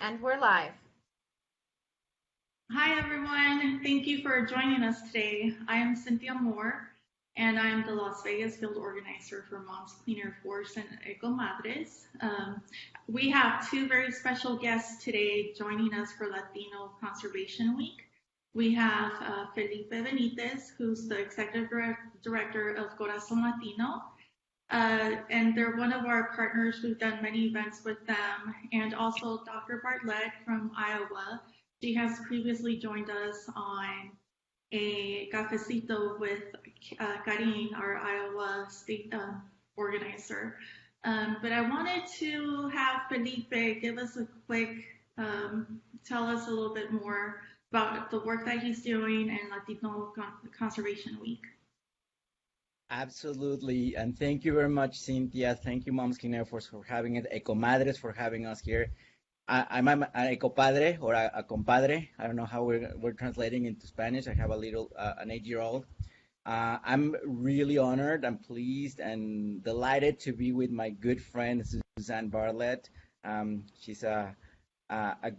And we're live. Hi, everyone. Thank you for joining us today. I am Cinthia Moore, and I'm the Las Vegas field organizer for Moms Clean Air Force and Ecomadres. We have two very special guests today joining us for Latino Conservation Week. We have Felipe Benitez, who's the executive director of Corazón Latino. And they're one of our partners. We've done many events with them. And also Dr. Bartlett from Iowa. She has previously joined us on a cafecito with Karin, our Iowa state organizer. But I wanted to have Felipe give us a quick, tell us a little bit more about the work that he's doing in Latino Conservation Week. Absolutely, and thank you very much, Cinthia. Thank you, Moms Clean Air Force, for having it. Ecomadres for having us here. I'm an ecopadre or a compadre. I don't know how we're translating into Spanish. I have an 8-year-old. I'm really honored and pleased and delighted to be with my good friend Suzanne Bartlett. She's a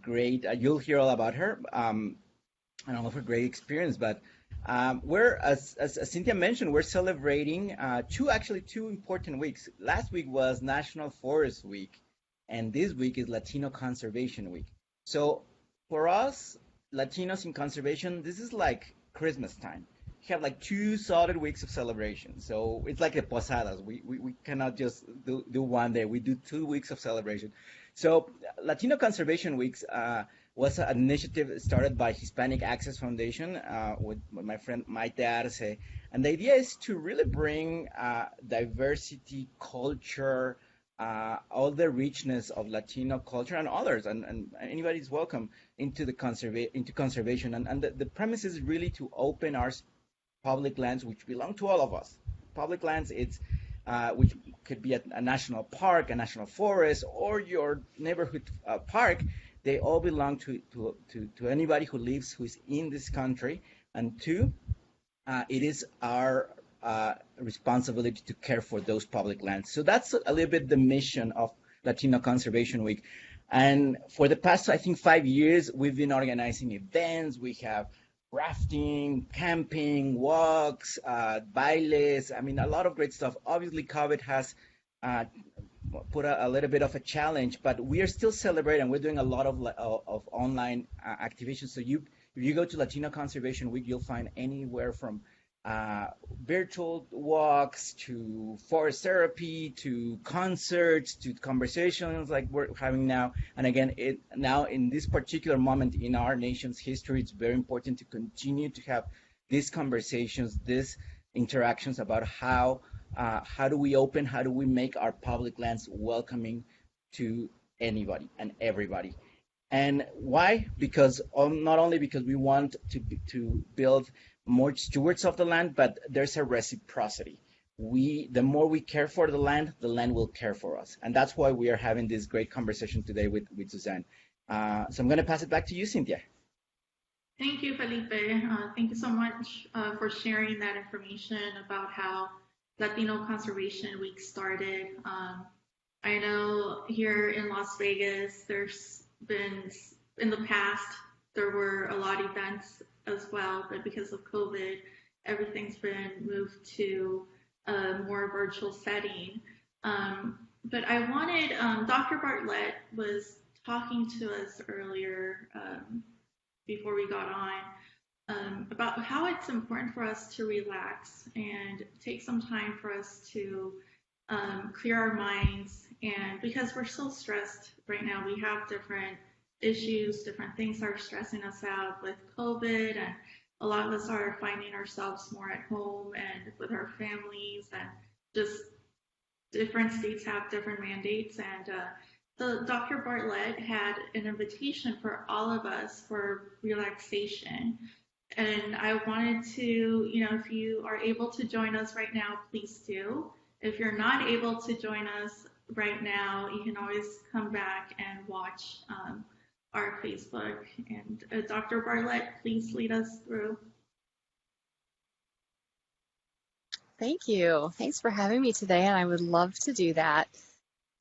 great. You'll hear all about her and all of her great experience. But we're, as Cinthia mentioned, we're celebrating two important weeks. Last week was National Forest Week. And this week is Latino Conservation Week. So for us, Latinos in conservation, this is like Christmas time. We have like 2 solid weeks of celebration. So it's like the posadas. We cannot just do one day. We do 2 weeks of celebration. So Latino Conservation Weeks was an initiative started by Hispanic Access Foundation with my friend Maite Arce. And the idea is to really bring diversity, culture, all the richness of Latino culture and others, and anybody's welcome into conservation. And the premise is really to open our public lands, which belong to all of us. Public lands, it's which could be a national park, a national forest, or your neighborhood park. They all belong to anybody who's in this country. And two, it is our responsibility to care for those public lands. So that's a little bit the mission of Latino Conservation Week. And for the past, I think, 5 years, we've been organizing events. We have rafting, camping, walks, bailes. I mean, a lot of great stuff. Obviously, COVID has put a little bit of a challenge, but we are still celebrating. We're doing a lot of online activations. So if you go to Latino Conservation Week, you'll find anywhere from virtual walks to forest therapy to concerts to conversations like we're having now. And again, now in this particular moment in our nation's history, it's very important to continue to have these conversations, these interactions about how do we make our public lands welcoming to anybody and everybody. And why? Because not only because we want to build more stewards of the land, but there's a reciprocity. The more we care for the land will care for us. And that's why we are having this great conversation today with Suzanne. So I'm going to pass it back to you, Cinthia. Thank you, Felipe. Thank you so much for sharing that information about how Latino Conservation Week started. I know here in Las Vegas, there's been, in the past, there were a lot of events as well, but because of COVID, everything's been moved to a more virtual setting. But I wanted, Dr. Bartlett was talking to us earlier before we got on about how it's important for us to relax and take some time for us to clear our minds. And because we're so stressed right now, we have different issues, different things are stressing us out with COVID, and a lot of us are finding ourselves more at home and with our families, and just different states have different mandates. And so Dr. Bartlett had an invitation for all of us for relaxation. And I wanted to, if you are able to join us right now, please do. If you're not able to join us right now, you can always come back and watch our Facebook. And Dr. Bartlett, please lead us through. Thank you. Thanks for having me today, and I would love to do that.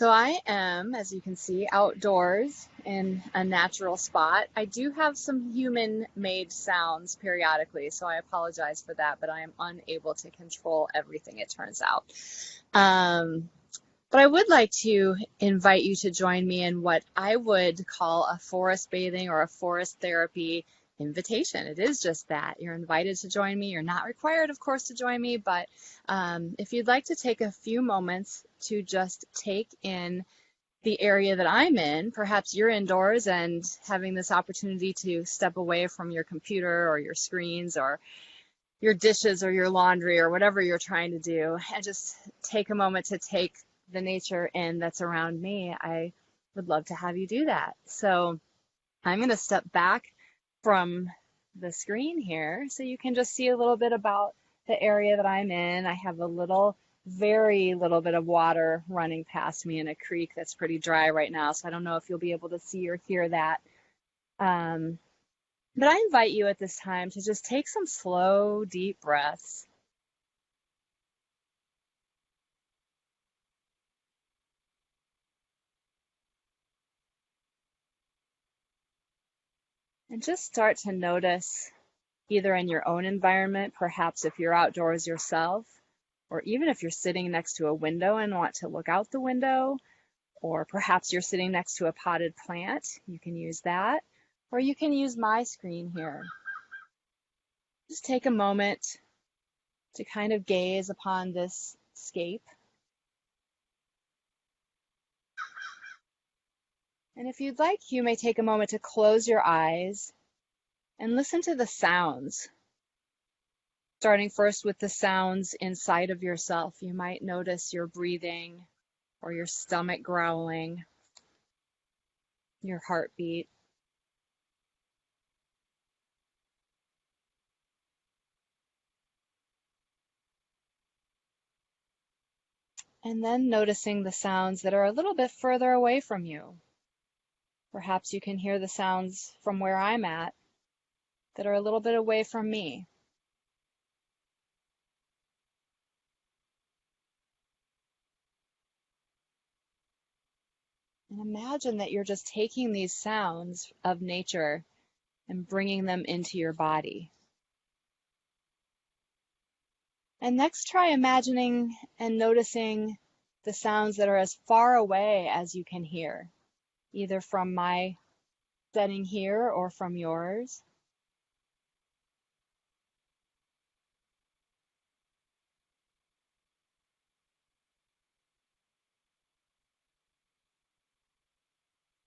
So I am, as you can see, outdoors in a natural spot. I do have some human-made sounds periodically, so I apologize for that, but I am unable to control everything, it turns out. But I would like to invite you to join me in what I would call a forest bathing or a forest therapy invitation. It is just that. You're invited to join me. You're not required, of course, to join me, but if you'd like to take a few moments to just take in the area that I'm in, perhaps you're indoors and having this opportunity to step away from your computer or your screens or your dishes or your laundry or whatever you're trying to do, and just take a moment to take the nature in that's around me, I would love to have you do that. So I'm going to step back from the screen here so you can just see a little bit about the area that I'm in. I have a little, very little bit of water running past me in a creek that's pretty dry right now, so I don't know if you'll be able to see or hear that. But I invite you at this time to just take some slow, deep breaths. And just start to notice, either in your own environment, perhaps if you're outdoors yourself, or even if you're sitting next to a window and want to look out the window, or perhaps you're sitting next to a potted plant, you can use that, or you can use my screen here. Just take a moment to kind of gaze upon this scape. And if you'd like, you may take a moment to close your eyes and listen to the sounds. Starting first with the sounds inside of yourself. You might notice your breathing or your stomach growling, your heartbeat. And then noticing the sounds that are a little bit further away from you. Perhaps you can hear the sounds from where I'm at that are a little bit away from me. And imagine that you're just taking these sounds of nature and bringing them into your body. And next, try imagining and noticing the sounds that are as far away as you can hear, either from my setting here or from yours.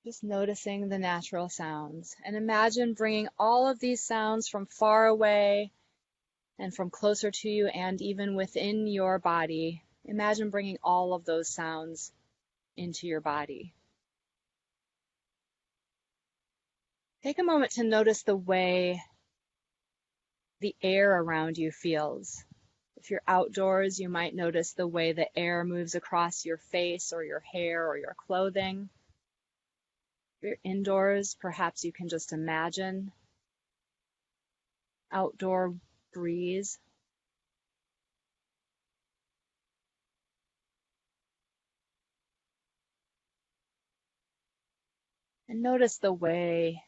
Just noticing the natural sounds. And imagine bringing all of these sounds from far away and from closer to you and even within your body. Imagine bringing all of those sounds into your body. Take a moment to notice the way the air around you feels. If you're outdoors, you might notice the way the air moves across your face or your hair or your clothing. If you're indoors, perhaps you can just imagine outdoor breeze. And notice the way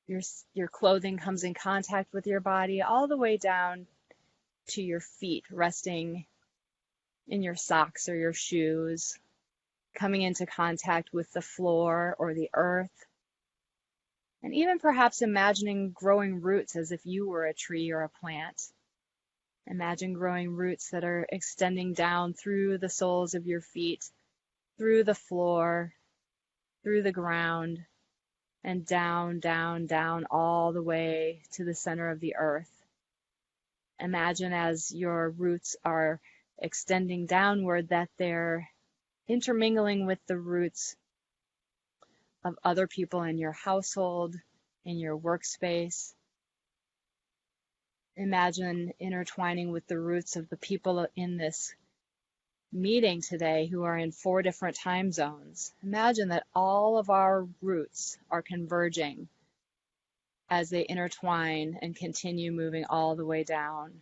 your clothing comes in contact with your body, all the way down to your feet, resting in your socks or your shoes, coming into contact with the floor or the earth. And even perhaps imagining growing roots as if you were a tree or a plant. Imagine growing roots that are extending down through the soles of your feet, through the floor, through the ground, and down, down, down, all the way to the center of the earth. Imagine as your roots are extending downward that they're intermingling with the roots of other people in your household, in your workspace. Imagine intertwining with the roots of the people in this meeting today who are in 4 different time zones. Imagine that all of our roots are converging as they intertwine and continue moving all the way down,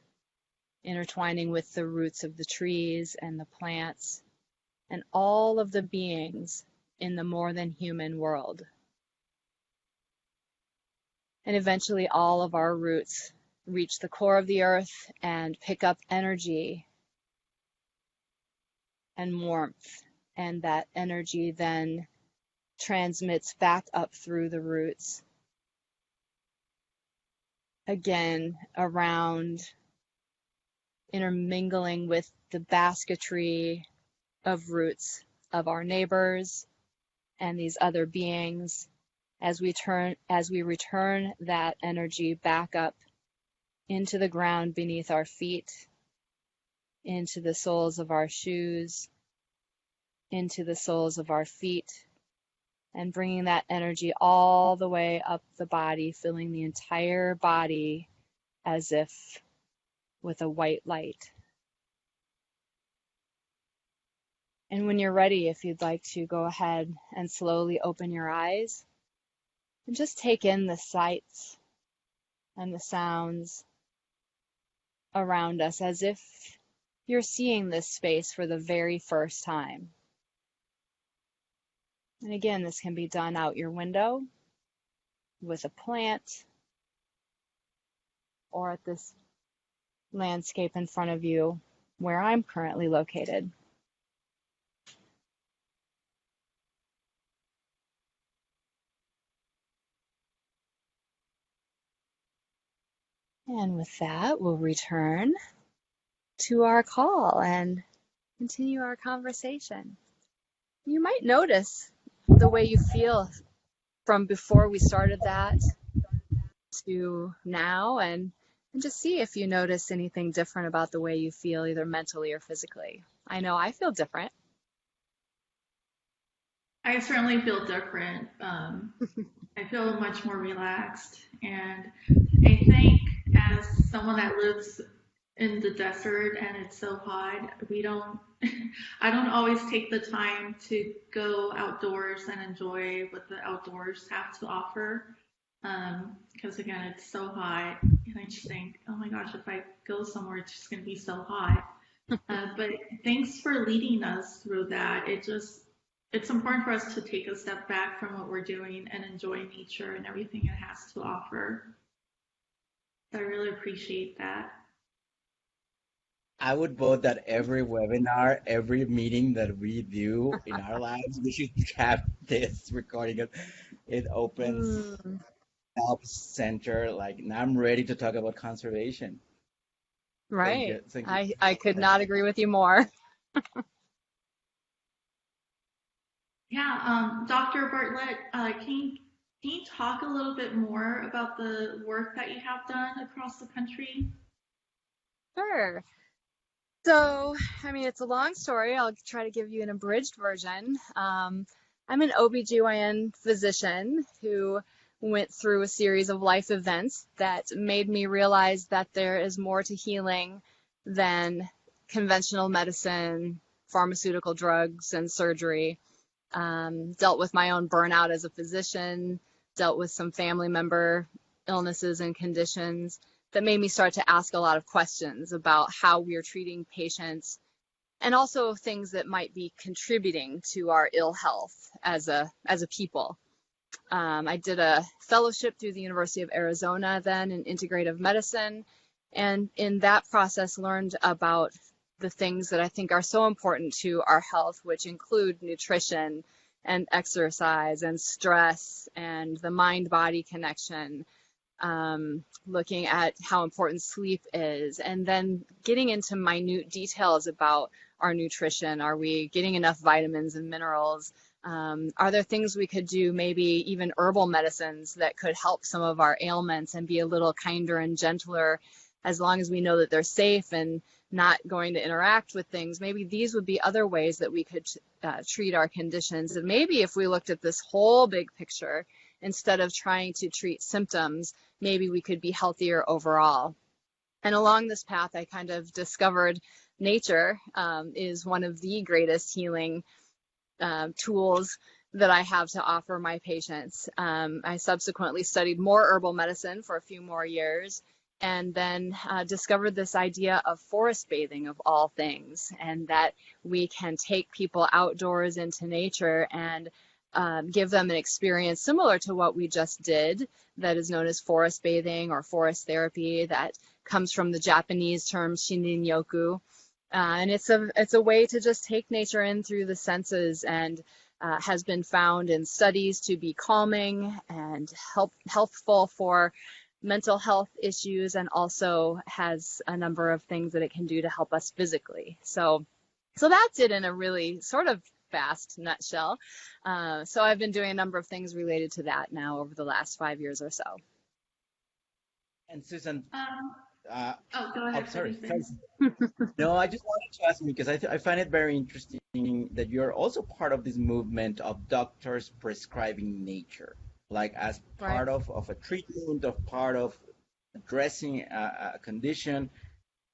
intertwining with the roots of the trees and the plants, and all of the beings in the more than human world. And eventually all of our roots reach the core of the earth and pick up energy and warmth, and that energy then transmits back up through the roots, again around, intermingling with the basketry of roots of our neighbors and these other beings, as we return that energy back up into the ground beneath our feet, into the soles of our shoes, into the soles of our feet, and bringing that energy all the way up the body, filling the entire body as if with a white light. And when you're ready, if you'd like to go ahead and slowly open your eyes and just take in the sights and the sounds around us as if you're seeing this space for the very first time. And again, this can be done out your window with a plant or at this landscape in front of you where I'm currently located. And with that, we'll return to our call and continue our conversation. You might notice the way you feel from before we started that to now, and just see if you notice anything different about the way you feel, either mentally or physically. I know I feel different. I certainly feel different. I feel much more relaxed, and I think as someone that lives in the desert and it's so hot, I don't always take the time to go outdoors and enjoy what the outdoors have to offer. Because again, it's so hot, and I just think, oh my gosh, if I go somewhere, it's just going to be so hot. But thanks for leading us through that. It's important for us to take a step back from what we're doing and enjoy nature and everything it has to offer. So I really appreciate that. I would vote that every webinar, every meeting that we do in our lives, we should have this recording. It opens, helps center. Like, now I'm ready to talk about conservation. Right. Thank you. I could not agree with you more. Yeah, Dr. Bartlett, can you talk a little bit more about the work that you have done across the country? Sure. So, I mean, it's a long story. I'll try to give you an abridged version. I'm an OBGYN physician who went through a series of life events that made me realize that there is more to healing than conventional medicine, pharmaceutical drugs, and surgery. Dealt with my own burnout as a physician, dealt with some family member illnesses and conditions that made me start to ask a lot of questions about how we're treating patients, and also things that might be contributing to our ill health as a people. I did a fellowship through the University of Arizona then in integrative medicine, and in that process learned about the things that I think are so important to our health, which include nutrition and exercise and stress and the mind-body connection, looking at how important sleep is, and then getting into minute details about our nutrition. Are we getting enough vitamins and minerals? Are there things we could do, maybe even herbal medicines that could help some of our ailments and be a little kinder and gentler, as long as we know that they're safe and not going to interact with things? Maybe these would be other ways that we could treat our conditions. And maybe if we looked at this whole big picture, instead of trying to treat symptoms, maybe we could be healthier overall. And along this path, I kind of discovered nature is one of the greatest healing tools that I have to offer my patients. I subsequently studied more herbal medicine for a few more years and then discovered this idea of forest bathing of all things, and that we can take people outdoors into nature and give them an experience similar to what we just did, that is known as forest bathing or forest therapy, that comes from the Japanese term shinrin-yoku. And it's a way to just take nature in through the senses, and has been found in studies to be calming and helpful for mental health issues, and also has a number of things that it can do to help us physically. So that's it in a really sort of fast nutshell. So I've been doing a number of things related to that now over the last 5 years or so. And Susan, go ahead. sorry. No, I just wanted to ask you, because I find it very interesting that you're also part of this movement of doctors prescribing nature, like as part of a treatment, of part of addressing a condition,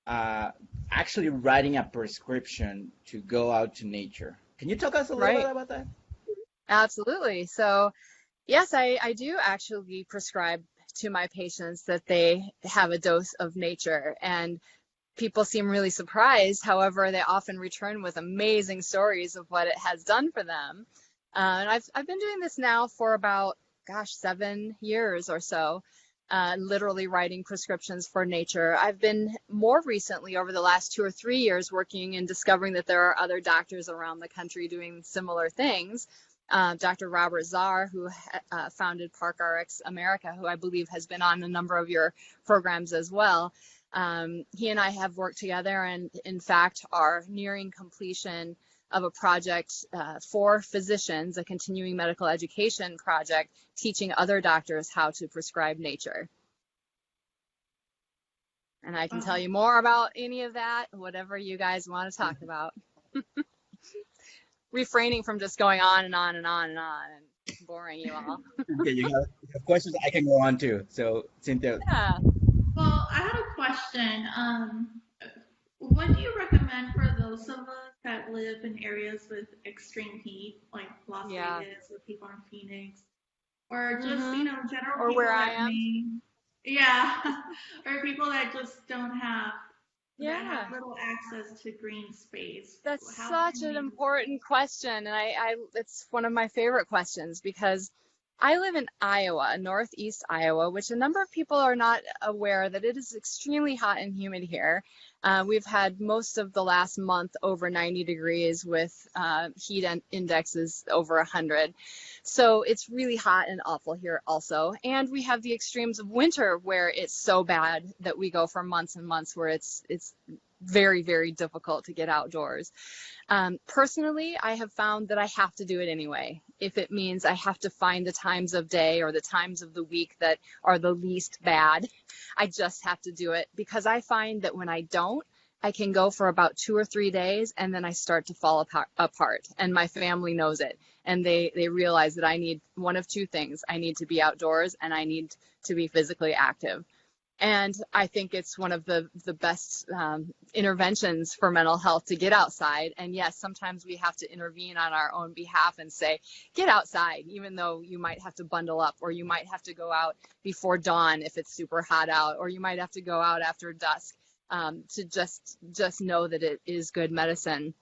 actually writing a prescription to go out to nature. Can you talk us a little bit about that? Absolutely. So yes, I do actually prescribe to my patients that they have a dose of nature, and people seem really surprised. However, they often return with amazing stories of what it has done for them. And I've been doing this now for about, 7 years or so, literally writing prescriptions for nature. I've been more recently, over the last 2 or 3 years, working and discovering that there are other doctors around the country doing similar things. Dr. Robert Czar, who founded ParkRx America, who I believe has been on a number of your programs as well. He and I have worked together, and in fact are nearing completion of a project for physicians, a continuing medical education project, teaching other doctors how to prescribe nature. And I can tell you more about any of that, whatever you guys want to talk about. Refraining from just going on and on and on and on and boring you all. Okay, you have questions I can go on to. So, Cinthia. Yeah. Well, I had a question. What do you recommend for those of us that live in areas with extreme heat, like Las Vegas, or people in Phoenix, or just, general or people where I am? or people that just don't have that Yeah. have little access to green space. That's such an important question, and it's one of my favorite questions, because I live in Iowa, northeast Iowa, which a number of people are not aware that it is extremely hot and humid here. We've had most of the last month over 90 degrees with heat indexes over 100. So it's really hot and awful here also. And we have the extremes of winter where it's so bad that we go for months and months where it's very, very difficult to get outdoors. Personally, I have found that I have to do it anyway. If it means I have to find the times of day or the times of the week that are the least bad, I just have to do it, because I find that when I don't, I can go for about 2 or 3 days and then I start to fall apart. And my family knows it. And they realize that I need one of two things. I need to be outdoors and I need to be physically active. And I think it's one of the best interventions for mental health to get outside. And yes, sometimes we have to intervene on our own behalf and say, get outside, even though you might have to bundle up, or you might have to go out before dawn if it's super hot out, or you might have to go out after dusk, to just know that it is good medicine.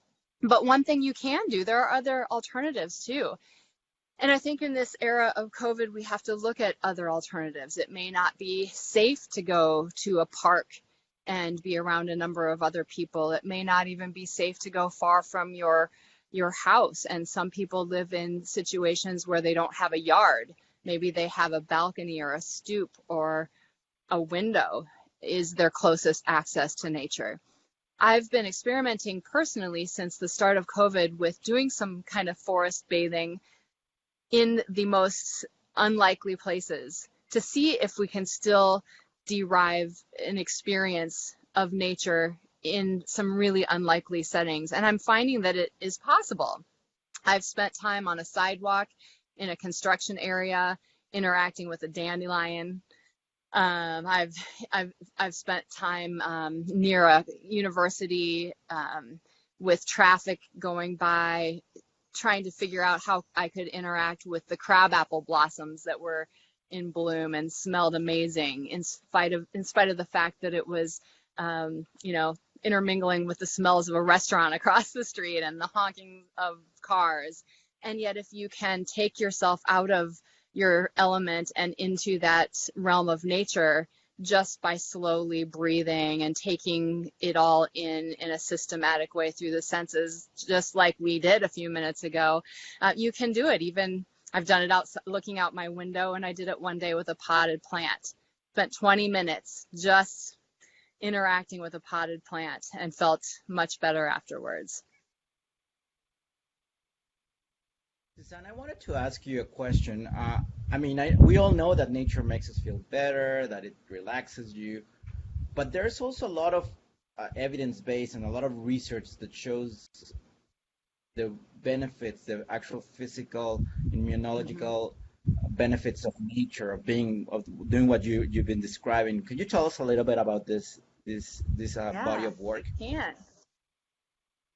But one thing you can do, there are other alternatives too. And I think in this era of COVID, we have to look at other alternatives. It may not be safe to go to a park and be around a number of other people. It may not even be safe to go far from your house. And some people live in situations where they don't have a yard. Maybe they have a balcony or a stoop or a window is their closest access to nature. I've been experimenting personally since the start of COVID with doing some kind of forest bathing in the most unlikely places to see if we can still derive an experience of nature in some really unlikely settings. And I'm finding that it is possible. I've spent time on a sidewalk in a construction area, interacting with a dandelion. I've spent time near a university with traffic going by, trying to figure out how I could interact with the crabapple blossoms that were in bloom and smelled amazing in spite of the fact that it was, intermingling with the smells of a restaurant across the street and the honking of cars. And yet, if you can take yourself out of your element and into that realm of nature just by slowly breathing and taking it all in a systematic way through the senses, just like we did a few minutes ago, you can do it. Even I've done it looking out my window, and I did it one day with a potted plant. Spent 20 minutes just interacting with a potted plant and felt much better afterwards. Suzanne, I wanted to ask you a question. We all know that nature makes us feel better, that it relaxes you, but there's also a lot of evidence-based and a lot of research that shows the benefits, the actual physical, immunological benefits of nature, of doing what you've been describing. Could you tell us a little bit about this body of work? I can.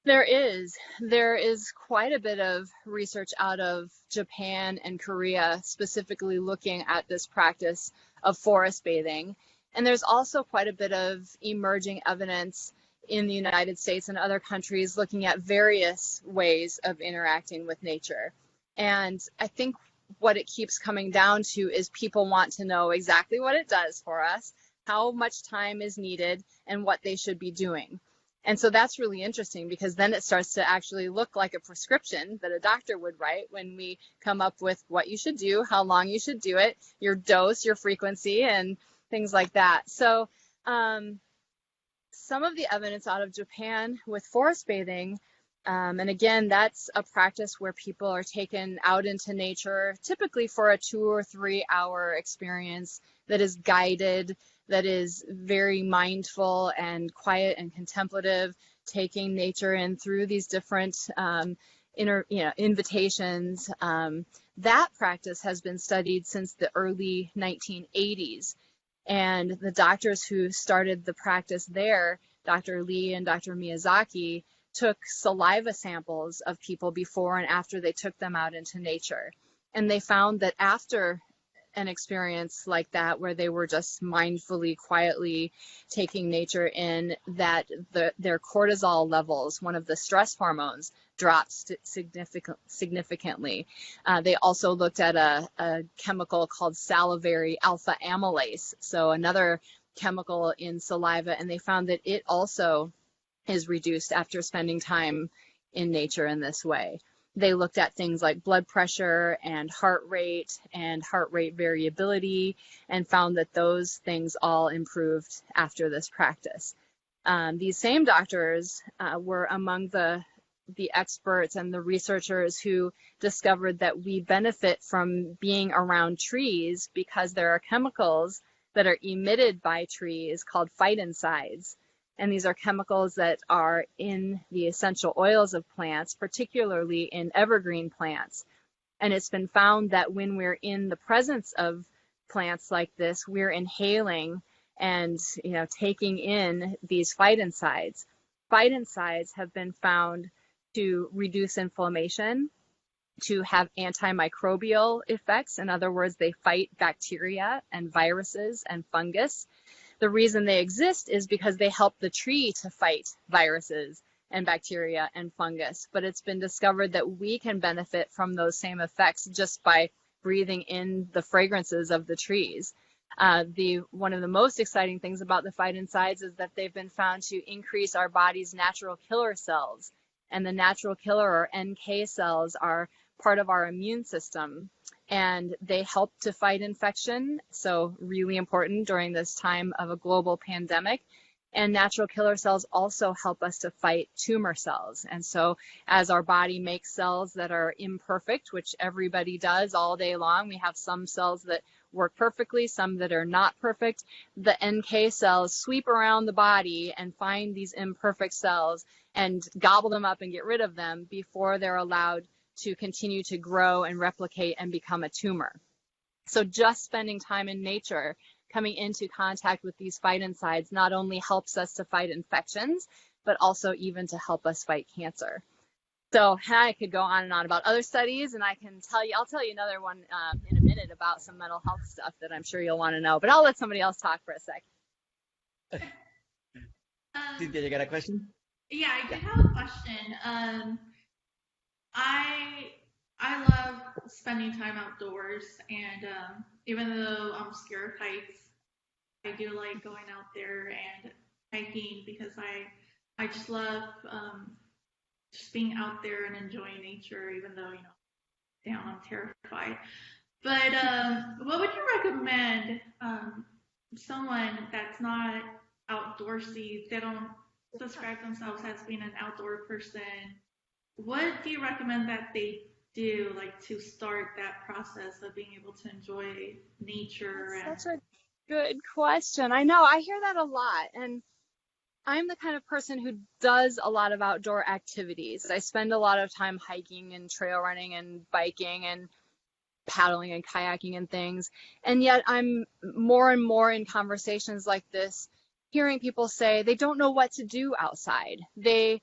There is quite a bit of research out of Japan and Korea specifically looking at this practice of forest bathing. And there's also quite a bit of emerging evidence in the United States and other countries looking at various ways of interacting with nature. And I think what it keeps coming down to is people want to know exactly what it does for us, how much time is needed, and what they should be doing. And so that's really interesting, because then it starts to actually look like a prescription that a doctor would write when we come up with what you should do, how long you should do it, your dose, your frequency, and things like that. So some of the evidence out of Japan with forest bathing, and again, that's a practice where people are taken out into nature, typically for a 2 or 3 hour experience that is guided, that is very mindful and quiet and contemplative, taking nature in through these different invitations. That practice has been studied since the early 1980s. And the doctors who started the practice there, Dr. Lee and Dr. Miyazaki, took saliva samples of people before and after they took them out into nature. And they found that after an experience like that, where they were just mindfully, quietly taking nature in, that their cortisol levels, one of the stress hormones, dropped significantly. They also looked at a chemical called salivary alpha amylase, so another chemical in saliva, and they found that it also is reduced after spending time in nature in this way. They looked at things like blood pressure and heart rate variability, and found that those things all improved after this practice. These same doctors were among the experts and the researchers who discovered that we benefit from being around trees because there are chemicals that are emitted by trees called phytoncides. And these are chemicals that are in the essential oils of plants, particularly in evergreen plants. And it's been found that when we're in the presence of plants like this, we're inhaling and taking in these phytoncides. Phytoncides have been found to reduce inflammation, to have antimicrobial effects. In other words, they fight bacteria and viruses and fungus. The reason they exist is because they help the tree to fight viruses and bacteria and fungus. But it's been discovered that we can benefit from those same effects just by breathing in the fragrances of the trees. One of the most exciting things about the phytoncides is that they've been found to increase our body's natural killer cells. And the natural killer, or NK cells, are part of our immune system, and they help to fight infection, so really important during this time of a global pandemic. And natural killer cells also help us to fight tumor cells. And so as our body makes cells that are imperfect, which everybody does all day long, we have some cells that work perfectly, some that are not perfect. The NK cells sweep around the body and find these imperfect cells and gobble them up and get rid of them before they're allowed to continue to grow and replicate and become a tumor. So just spending time in nature, coming into contact with these phytoncides, not only helps us to fight infections, but also even to help us fight cancer. So I could go on and on about other studies, and I'll tell you another one in a minute about some mental health stuff that I'm sure you'll want to know, but I'll let somebody else talk for a sec. Cinthia, you got a question? Yeah, I did have a question. I love spending time outdoors, and even though I'm scared of heights, I do like going out there and hiking because I just love just being out there and enjoying nature, even though down I'm terrified. But what would you recommend someone that's not outdoorsy? They don't describe themselves as being an outdoor person. What do you recommend that they do, like, to start that process of being able to enjoy nature? That's such a good question. I know, I hear that a lot, and I'm the kind of person who does a lot of outdoor activities. I spend a lot of time hiking and trail running and biking and paddling and kayaking and things. And yet I'm more and more in conversations like this, hearing people say they don't know what to do outside. They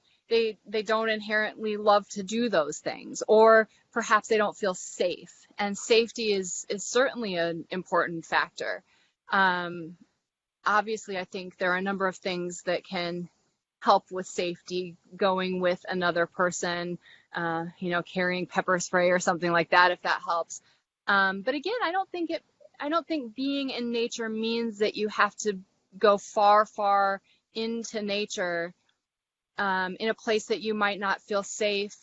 don't inherently love to do those things, or perhaps they don't feel safe. And safety is certainly an important factor. Obviously, I think there are a number of things that can help with safety, going with another person, carrying pepper spray or something like that, if that helps. But again, I don't think being in nature means that you have to go far, far into nature in a place that you might not feel safe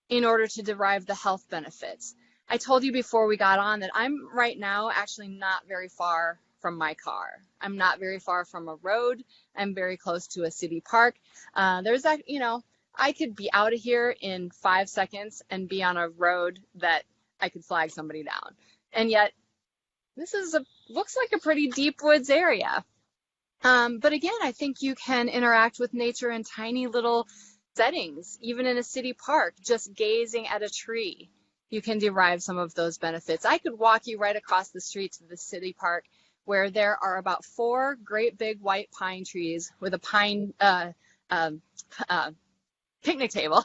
in order to derive the health benefits. I told you before we got on that I'm right now actually not very far from my car. I'm not very far from a road. I'm very close to a city park. There's that, I could be out of here in 5 seconds and be on a road that I could flag somebody down. And yet this looks like a pretty deep woods area. But again, I think you can interact with nature in tiny little settings, even in a city park, just gazing at a tree. You can derive some of those benefits. I could walk you right across the street to the city park, where there are about 4 great big white pine trees with a pine picnic table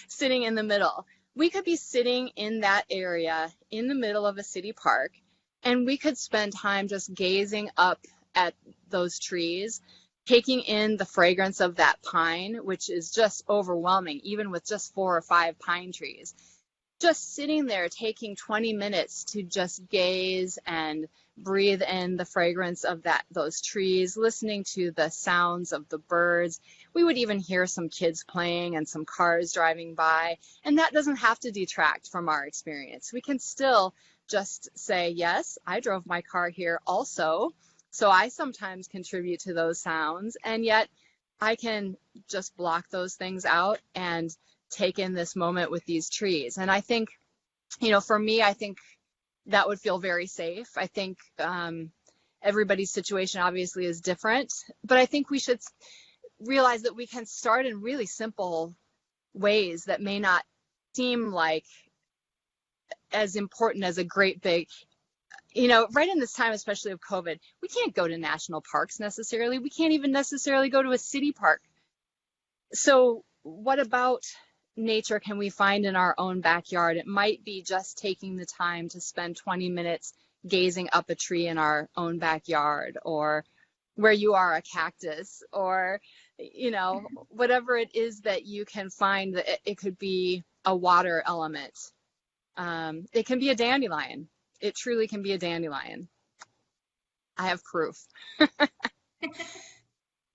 sitting in the middle. We could be sitting in that area in the middle of a city park, and we could spend time just gazing up at those trees, taking in the fragrance of that pine, which is just overwhelming, even with just 4 or 5 pine trees. Just sitting there taking 20 minutes to just gaze and breathe in the fragrance of those trees, listening to the sounds of the birds. We would even hear some kids playing and some cars driving by, and that doesn't have to detract from our experience. We can still just say, yes, I drove my car here also, so I sometimes contribute to those sounds, and yet I can just block those things out and take in this moment with these trees. And I think, for me, I think that would feel very safe. I think everybody's situation obviously is different, but I think we should realize that we can start in really simple ways that may not seem like as important as a great big, right in this time, especially of COVID, we can't go to national parks necessarily. We can't even necessarily go to a city park. So what about nature can we find in our own backyard? It might be just taking the time to spend 20 minutes gazing up a tree in our own backyard, or where you are, a cactus, or whatever it is that you can find. That it could be a water element. It can be a dandelion. It truly can be a dandelion. I have proof.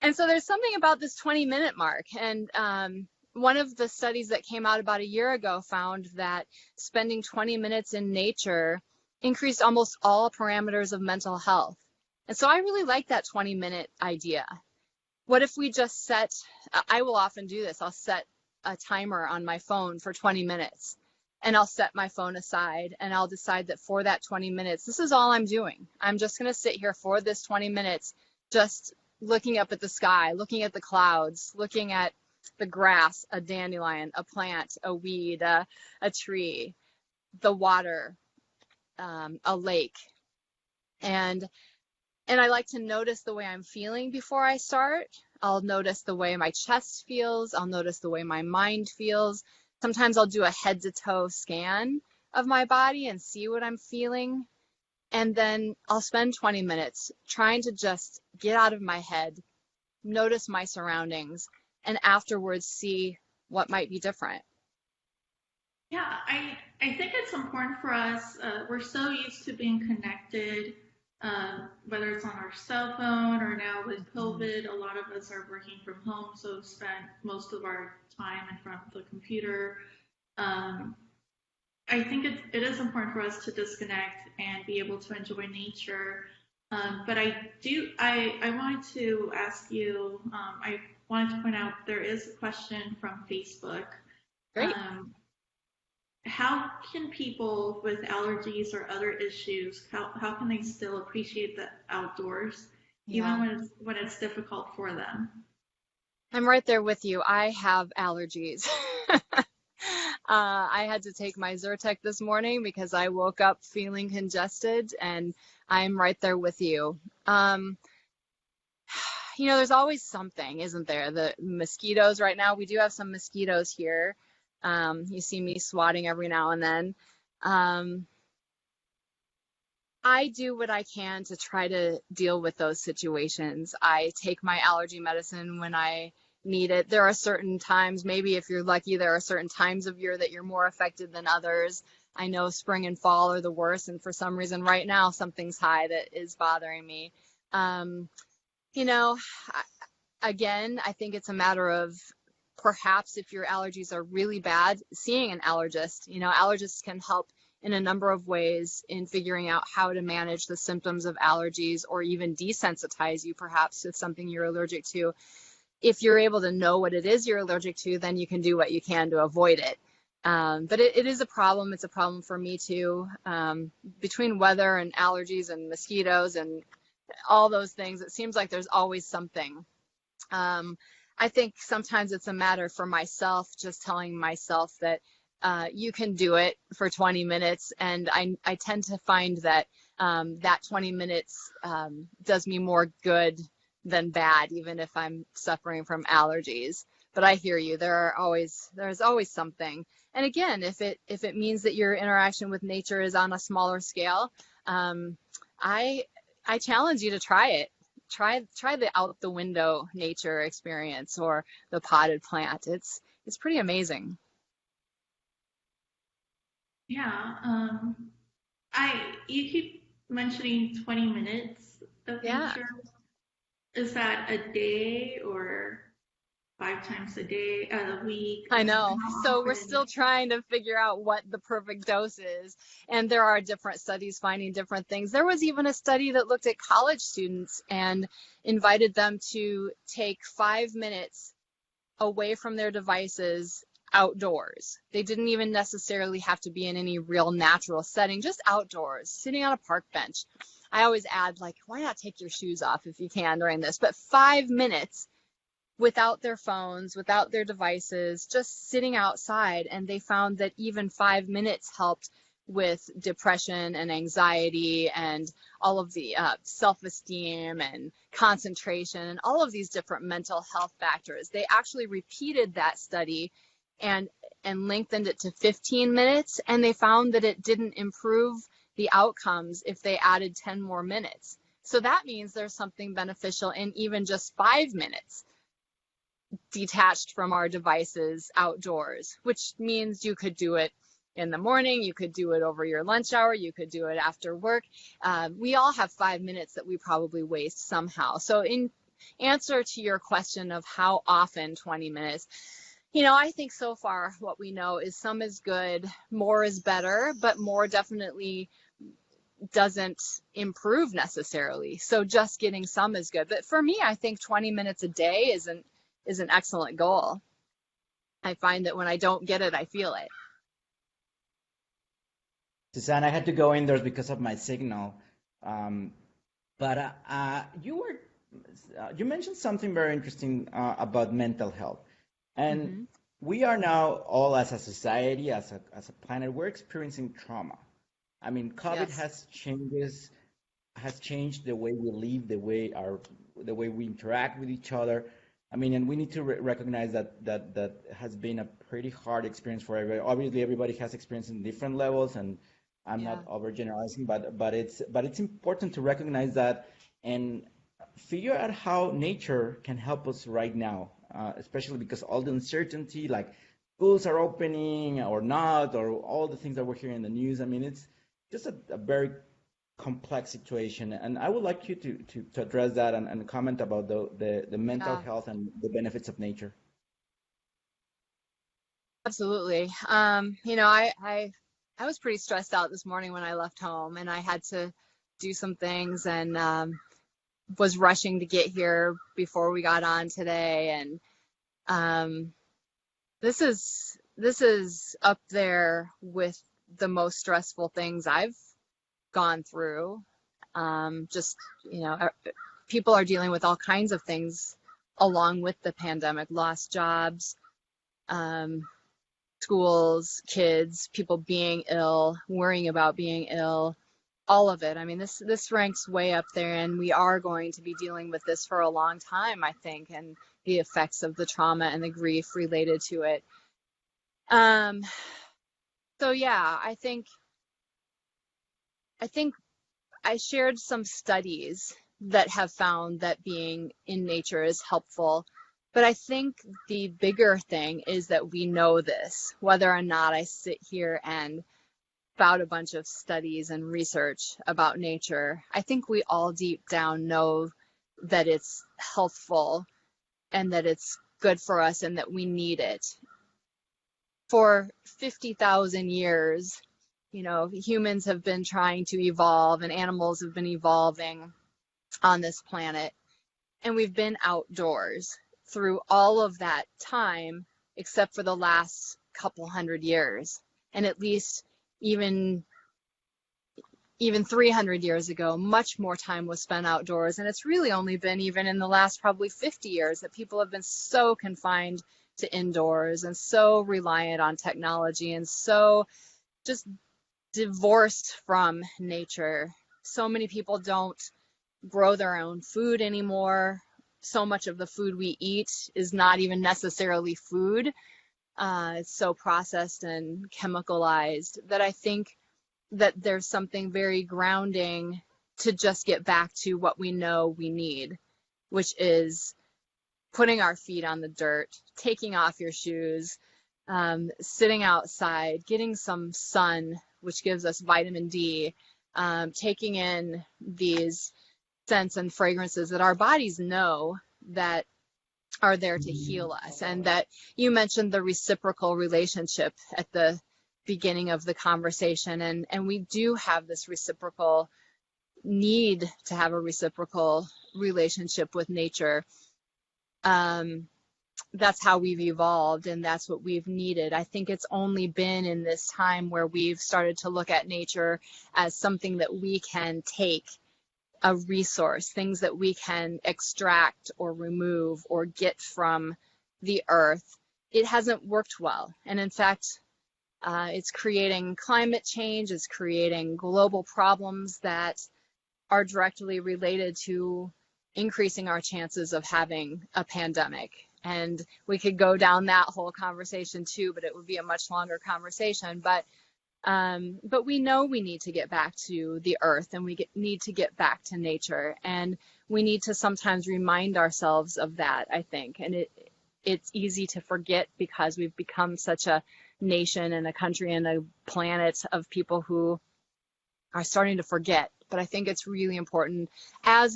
And so there's something about this 20-minute mark, and one of the studies that came out about a year ago found that spending 20 minutes in nature increased almost all parameters of mental health. And so I really like that 20-minute idea. What if we just I will often do this, I'll set a timer on my phone for 20 minutes, and I'll set my phone aside, and I'll decide that for that 20 minutes, this is all I'm doing. I'm just going to sit here for this 20 minutes, just looking up at the sky, looking at the clouds, looking at the grass, a dandelion, a plant, a weed, a tree, the water, a lake. And I like to notice the way I'm feeling before I start. I'll notice the way my chest feels. I'll notice the way my mind feels. Sometimes I'll do a head to toe scan of my body and see what I'm feeling. And then I'll spend 20 minutes trying to just get out of my head, notice my surroundings, and afterwards see what might be different. Yeah, I think it's important for us. We're so used to being connected, whether it's on our cell phone or now with COVID, a lot of us are working from home, so spend most of our time in front of the computer. I think it is important for us to disconnect and be able to enjoy nature. But I wanted to ask you, I wanted to point out there is a question from Facebook. Great. How can people with allergies or other issues, how can they still appreciate the outdoors, even when it's difficult for them? I'm right there with you. I have allergies. I had to take my Zyrtec this morning because I woke up feeling congested, and I'm right there with you. There's always something, isn't there? The mosquitoes right now, we do have some mosquitoes here. You see me swatting every now and then. I do what I can to try to deal with those situations. I take my allergy medicine when I need it. There are certain times, maybe if you're lucky, there are certain times of year that you're more affected than others. I know spring and fall are the worst, and for some reason right now something's high that is bothering me. Again, I think it's a matter of perhaps if your allergies are really bad, seeing an allergist. Allergists can help in a number of ways in figuring out how to manage the symptoms of allergies, or even desensitize you perhaps to something you're allergic to. If you're able to know what it is you're allergic to, then you can do what you can to avoid it. But it is a problem. It's a problem for me too. Between weather and allergies and mosquitoes and all those things, it seems like there's always something. I think sometimes it's a matter for myself, just telling myself that you can do it for 20 minutes. And I tend to find that that 20 minutes does me more good than bad, even if I'm suffering from allergies. But I hear you. There's always something. And again, if it means that your interaction with nature is on a smaller scale, I challenge you to try it. Try the out the window nature experience or the potted plant. It's pretty amazing. Yeah. You keep mentioning 20 minutes of nature. Is that a day or 5 times a day, a week? I know. So we're still trying to figure out what the perfect dose is. And there are different studies finding different things. There was even a study that looked at college students and invited them to take 5 minutes away from their devices outdoors. They didn't even necessarily have to be in any real natural setting, just outdoors, sitting on a park bench. I always add, why not take your shoes off if you can during this? But 5 minutes without their phones, without their devices, just sitting outside. And they found that even 5 minutes helped with depression and anxiety and all of the self-esteem and concentration and all of these different mental health factors. They actually repeated that study and lengthened it to 15 minutes, and they found that it didn't improve the outcomes if they added 10 more minutes. So that means there's something beneficial in even just 5 minutes detached from our devices outdoors, which means you could do it in the morning, you could do it over your lunch hour, you could do it after work. We all have 5 minutes that we probably waste somehow. So in answer to your question of how often 20 minutes, I think so far what we know is some is good, more is better, but more definitely doesn't improve necessarily. So just getting some is good. But for me, I think 20 minutes a day is an excellent goal. I find that when I don't get it, I feel it. Suzanne, I had to go indoors because of my signal. But you mentioned something very interesting about mental health. And we are now all, as a society, as a planet, we're experiencing trauma. I mean, COVID has changed the way we live, the way we interact with each other. I mean, and we need to recognize that has been a pretty hard experience for everybody. Obviously, everybody has experience in different levels, and I'm Yeah, not overgeneralizing, but it's important to recognize that and figure out how nature can help us right now, especially because all the uncertainty, like schools are opening or not, or all the things that we're hearing in the news. I mean, it's just a very complex situation. And I would like you to address that and comment about the mental yeah, health and the benefits of nature. absolutely. I was pretty stressed out this morning when I left home, and I had to do some things, and was rushing to get here before we got on today. And um, this is up there with the most stressful things I've gone through. Just, people are dealing with all kinds of things along with the pandemic, lost jobs, um, schools, kids, people being ill, worrying about being ill, all of it. I mean, this ranks way up there, and we are going to be dealing with this for a long time, I think, and the effects of the trauma and the grief related to it. Um, so yeah, I think I shared some studies that have found that being in nature is helpful. But I think the bigger thing is that we know this, whether or not I sit here and spout a bunch of studies and research about nature. I think we all deep down know that it's healthful and that it's good for us and that we need it. For 50,000 years, humans have been trying to evolve and animals have been evolving on this planet, and we've been outdoors through all of that time, except for the last couple hundred years. And at least even even 300 years ago, much more time was spent outdoors. And it's really only been even in the last probably 50 years that people have been so confined to indoors and so reliant on technology and so just divorced from nature. So many people don't grow their own food anymore. So much of the food we eat is not even necessarily food. It's so processed and chemicalized that I think that there's something very grounding to just get back to what we know we need, which is putting our feet on the dirt, taking off your shoes, sitting outside, getting some sun, which gives us vitamin D, taking in these scents and fragrances that our bodies know that are there to heal us. And that you mentioned the reciprocal relationship at the beginning of the conversation. And we do have this reciprocal need to have a reciprocal relationship with nature. That's how we've evolved, and that's what we've needed. I think it's only been in this time where we've started to look at nature as something that we can take, a resource, things that we can extract or remove or get from the earth. It hasn't worked well. And in fact, it's creating climate change, it's creating global problems that are directly related to increasing our chances of having a pandemic. And we could go down that whole conversation too, but it would be a much longer conversation. But we know we need to get back to the earth, and we need to get back to nature, and we need to sometimes remind ourselves of that, I think. And it's easy to forget because we've become such a nation and a country and a planet of people who are starting to forget. But I think it's really important as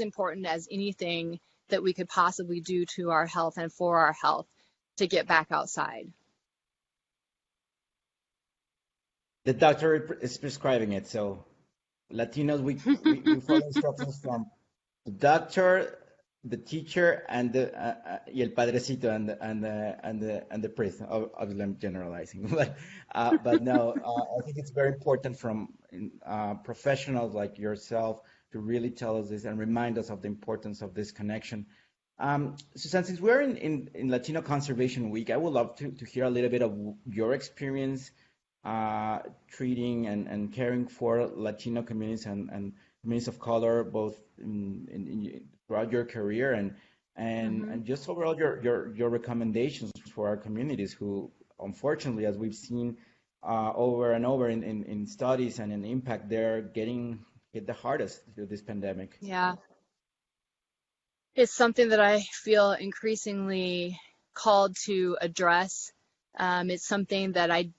anything that we could possibly do to our health and for our health, to get back outside. The doctor is prescribing it, so Latinos, we follow instructions from the doctor, the teacher, and y el padrecito, and the priest. Obviously, I'm generalizing, but no, I think it's very important from professionals like yourself to really tell us this and remind us of the importance of this connection. Suzanne, since we're in Latino Conservation Week, I would love to hear a little bit of your experience treating and caring for Latino communities and communities of color, both throughout your career, and and just overall your recommendations for our communities who, unfortunately, as we've seen over and over in studies and in impact, they're getting hit the hardest through this pandemic. Yeah. It's something that I feel increasingly called to address. It's something that I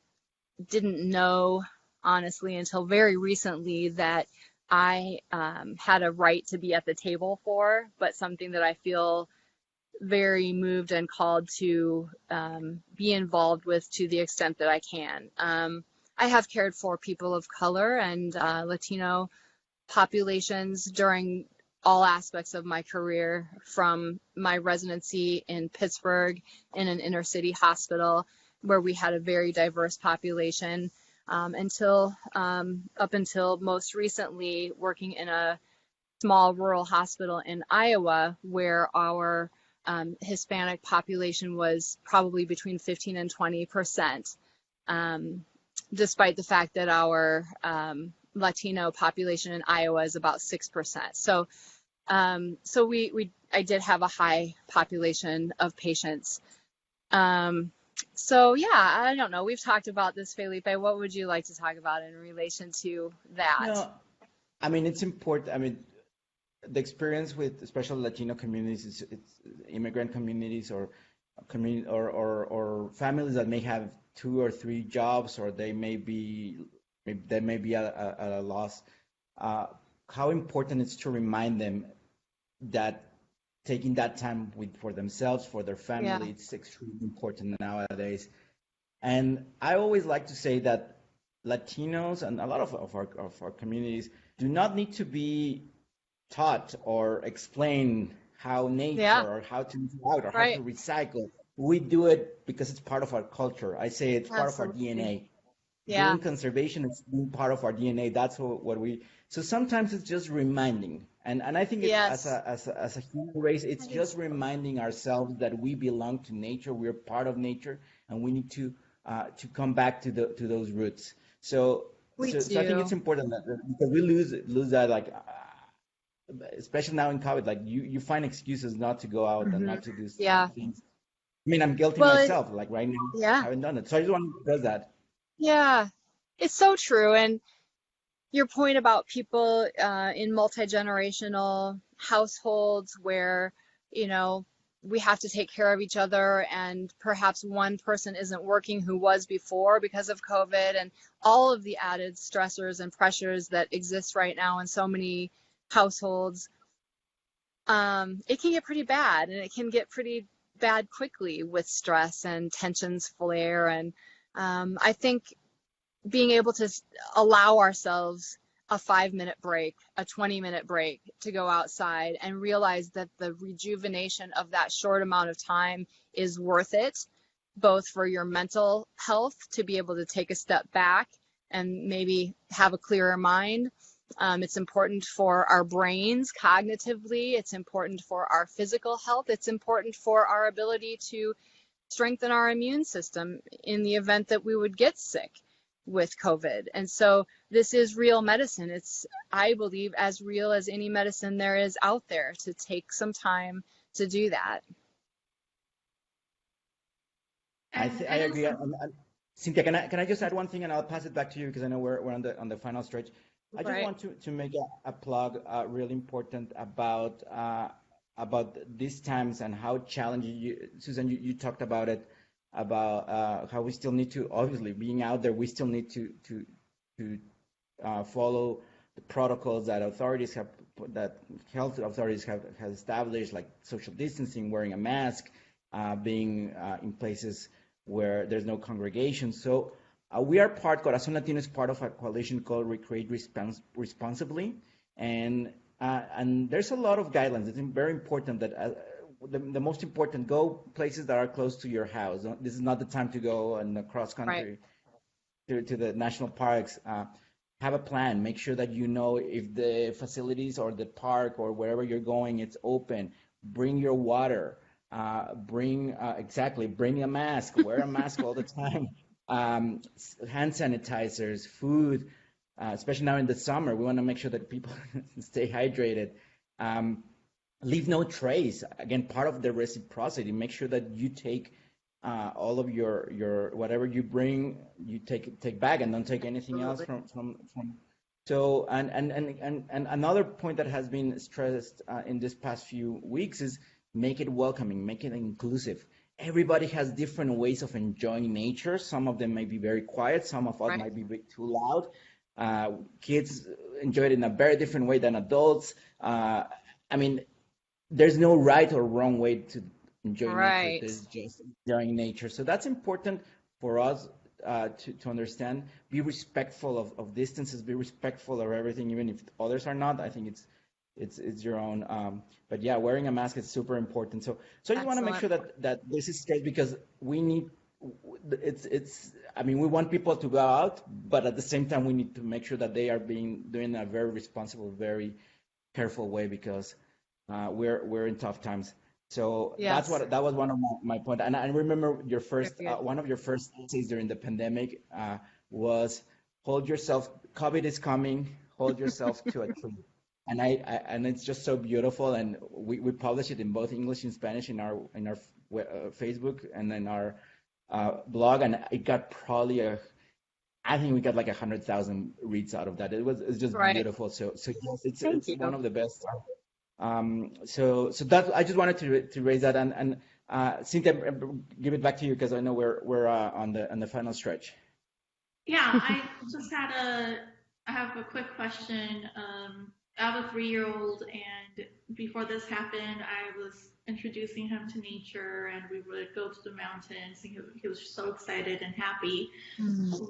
didn't know, honestly, until very recently that I had a right to be at the table for, but something that I feel very moved and called to be involved with to the extent that I can. I have cared for people of color and Latino populations during all aspects of my career, from my residency in Pittsburgh in an inner city hospital where we had a very diverse population, up until most recently working in a small rural hospital in Iowa where our Hispanic population was probably between 15 and 20%, despite the fact that our Latino population in Iowa is about 6%. So I did have a high population of patients. So yeah, I don't know. We've talked about this, Felipe. What would you like to talk about in relation to that? No, I mean, it's important. I mean, the experience with especially Latino communities, it's immigrant communities or community or families that may have 2 or 3 jobs, or they may be at a loss. How important it's to remind them that taking that time for themselves, for their family, it's extremely important nowadays. And I always like to say that Latinos and a lot of our communities do not need to be taught or explain how nature or how to move out or how to recycle. We do it because it's part of our culture. I say it's part of our DNA. Doing conservation is being part of our DNA. That's what we. So sometimes it's just reminding, and I think as a human race, it's just reminding ourselves that we belong to nature. We're part of nature, and we need to come back to those roots. So I think it's important because we lose that, like especially now in COVID, like you find excuses not to go out and not to do things. I mean, I'm guilty myself. Like right now, I haven't done it. So I just want to address that. Yeah, it's so true. And your point about people in multi-generational households where, we have to take care of each other, and perhaps one person isn't working who was before because of COVID, and all of the added stressors and pressures that exist right now in so many households. It can get pretty bad, and it can get pretty bad quickly with stress and tensions flare. And I think being able to allow ourselves a 5-minute break, a 20-minute break to go outside and realize that the rejuvenation of that short amount of time is worth it, both for your mental health, to be able to take a step back and maybe have a clearer mind. It's important for our brains cognitively. It's important for our physical health. It's important for our ability to strengthen our immune system in the event that we would get sick with COVID. And so this is real medicine. It's, I believe, as real as any medicine there is out there, to take some time to do that. I agree. Cinthia, can I just add one thing, and I'll pass it back to you because I know we're on the final stretch. I just want to make a plug, really important about these times and how challenging. Suzanne, you talked about it, about how we still need to, obviously, being out there, we still need to follow the protocols that health authorities have established, like social distancing, wearing a mask, being in places where there's no congregation. So we are Corazón Latino is part of a coalition called Recreate Responsibly, and there's a lot of guidelines. It's very important that the most important, go places that are close to your house. This is not the time to go and cross country to the national parks. Have a plan. Make sure that you know if the facilities or the park or wherever you're going, it's open. Bring your water. Bring a mask. Wear a mask all the time. Hand sanitizers, food, especially now in the summer. We want to make sure that people stay hydrated. leave no trace. Again, part of the reciprocity. Make sure that you take all of your whatever you bring, you take back, and don't take anything else from. So and another point that has been stressed in this past few weeks is make it welcoming, make it inclusive. Everybody has different ways of enjoying nature. Some of them may be very quiet. Some of us might be a bit too loud. Kids enjoy it in a very different way than adults. I mean, there's no right or wrong way to enjoy nature. There's just enjoying nature. So that's important for us to understand. Be respectful of distances. Be respectful of everything, even if others are not. I think it's your own. But yeah, wearing a mask is super important. So I just want to make sure that this is straight, because we need. I mean, we want people to go out, but at the same time, we need to make sure that they are doing a very responsible, very careful way, because we're in tough times. So that was one of my point. And I remember your first one of your first essays during the pandemic was hold yourself. COVID is coming. Hold yourself to a tree. And it's just so beautiful. And we publish it in both English and Spanish in our Facebook and in our blog. And it got probably I think we got like 100,000 reads out of that. It's just beautiful. So yes, it's one of the best. So that I just wanted to raise that, and Cinthia, give it back to you, because I know we're on the final stretch. Yeah, I just I have a quick question. I have a 3-year-old, and before this happened, I was introducing him to nature, and we would go to the mountains, and he was so excited and happy.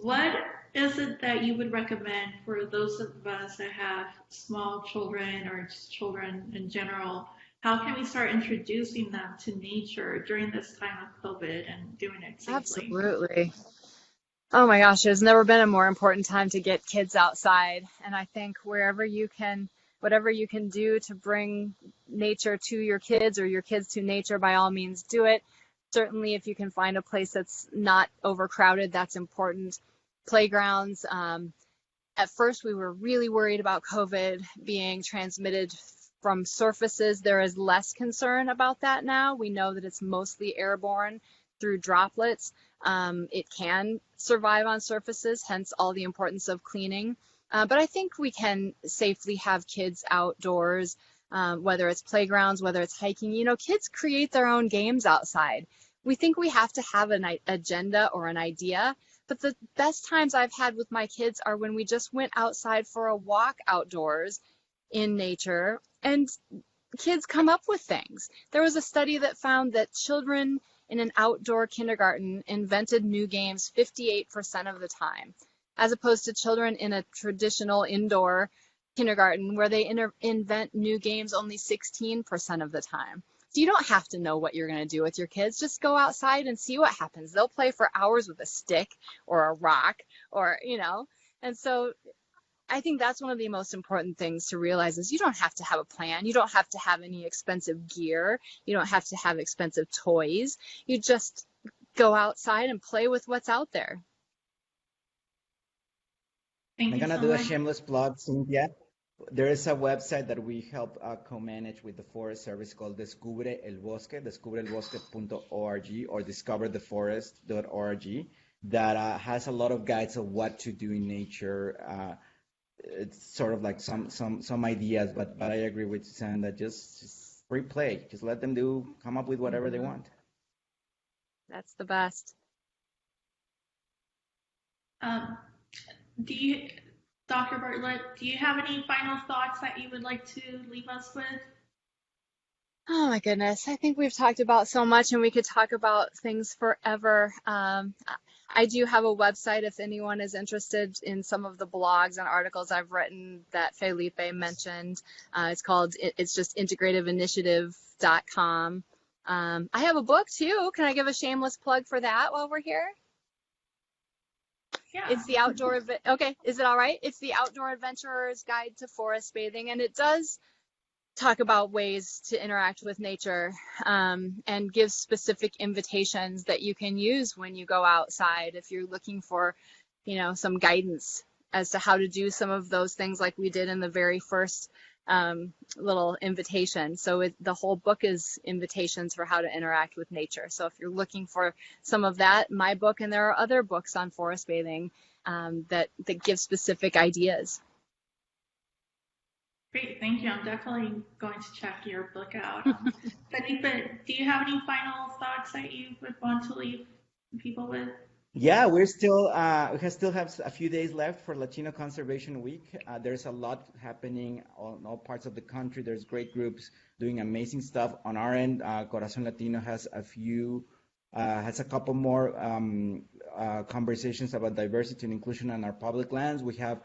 What is it that you would recommend for those of us that have small children or just children in general? How can we start introducing them to nature during this time of COVID and doing it safely? Absolutely. Oh my gosh, there's never been a more important time to get kids outside. And I think whatever you can do to bring nature to your kids, or your kids to nature, by all means do it. Certainly if you can find a place that's not overcrowded, that's important. Playgrounds. At first we were really worried about COVID being transmitted from surfaces. There is less concern about that now. We know that it's mostly airborne through droplets. It can survive on surfaces, hence all the importance of cleaning. But I think we can safely have kids outdoors, whether it's playgrounds, whether it's hiking. You know, kids create their own games outside. We think we have to have an agenda or an idea, but the best times I've had with my kids are when we just went outside for a walk outdoors in nature, and kids come up with things. There was a study that found that children in an outdoor kindergarten invented new games 58% of the time, as opposed to children in a traditional indoor kindergarten where they invent new games only 16% of the time. So you don't have to know what you're going to do with your kids. Just go outside and see what happens. They'll play for hours with a stick or a rock, or, you know. And so I think that's one of the most important things to realize is you don't have to have a plan. You don't have to have any expensive gear. You don't have to have expensive toys. You just go outside and play with what's out there. I'm going to do a shameless plug, Cinthia. There is a website that we help co-manage with the Forest Service called Descubre el Bosque, descubreelbosque.org, or discovertheforest.org, that has a lot of guides of what to do in nature. It's sort of like some ideas, but I agree with Suzanne that just free play. Just let them come up with whatever they want. That's the best. Dr. Bartlett, do you have any final thoughts that you would like to leave us with? Oh my goodness. I think we've talked about so much, and we could talk about things forever. I do have a website if anyone is interested in some of the blogs and articles I've written that Felipe mentioned. It's just integrativeinitiative.com. I have a book too. Can I give a shameless plug for that while we're here? Yeah. It's the outdoor, okay, is it all right? It's the Outdoor Adventurer's Guide to Forest Bathing, and it does talk about ways to interact with nature, and gives specific invitations that you can use when you go outside if you're looking for, some guidance as to how to do some of those things like we did in the very first little invitation. So the whole book is invitations for how to interact with nature. So if you're looking for some of that, my book, and there are other books on forest bathing that give specific ideas. Great, thank you. I'm definitely going to check your book out. Felipe, do you have any final thoughts that you would want to leave people with? Yeah, we're still we still have a few days left for Latino Conservation Week. There's a lot happening on all parts of the country. There's great groups doing amazing stuff. On our end, Corazón Latino has a couple more conversations about diversity and inclusion on our public lands. We have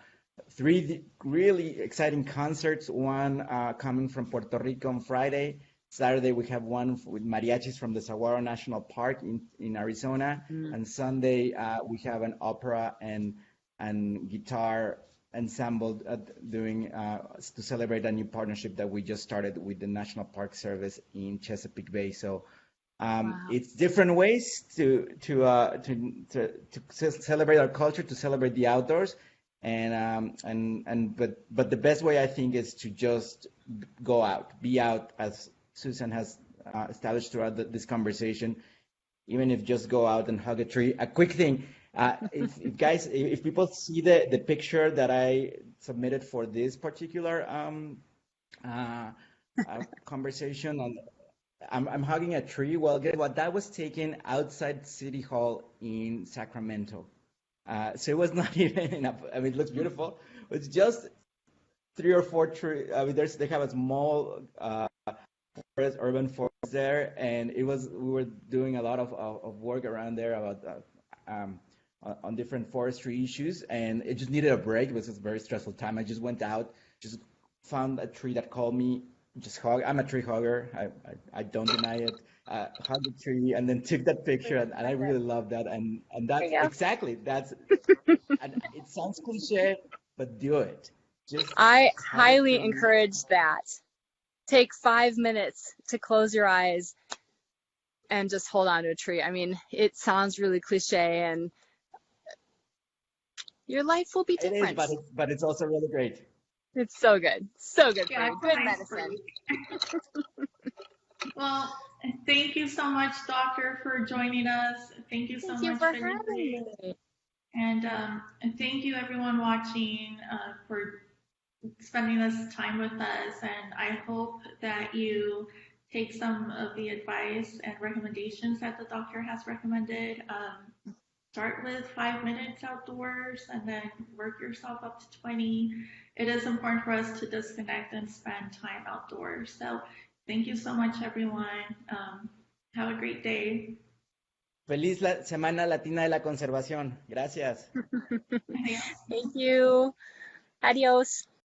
3 really exciting concerts. One coming from Puerto Rico on Friday. Saturday, we have one with mariachis from the Saguaro National Park in Arizona. And Sunday, we have an opera and guitar ensemble doing to celebrate a new partnership that we just started with the National Park Service in Chesapeake Bay. So it's different ways to celebrate our culture, to celebrate the outdoors. But the best way, I think, is to just go out, be out, as Suzanne has established throughout this conversation, even if just go out and hug a tree. A quick thing, if people see the picture that I submitted for this particular conversation, I'm hugging a tree. Well, guess what? That was taken outside City Hall in Sacramento. So it was not even it looks beautiful. It's just 3 or 4 trees. They have a small urban forest there, and we were doing a lot of work around there about on different forestry issues, and it just needed a break. It was a very stressful time. I just went out, just found a tree that called me, just hug. I'm a tree hugger. I don't deny it. Hugged the tree and then took that picture, and I really love that. And that's exactly that's. And it sounds cliche, but do it. I highly encourage that. Take 5 minutes to close your eyes and just hold on to a tree. I mean, it sounds really cliche, and your life will be different. It is, but it's also really great. It's so good. So good for you. Good medicine. Well, thank you so much, Doctor, for joining us. Thank you so much for having me. And thank you, everyone watching, for spending this time with us. And I hope that you take some of the advice and recommendations that the doctor has recommended. Start with 5 minutes outdoors and then work yourself up to 20. It is important for us to disconnect and spend time outdoors. So thank you so much, everyone. Have a great day. Feliz Semana Latina de la Conservación. Gracias. Thank you. Adios.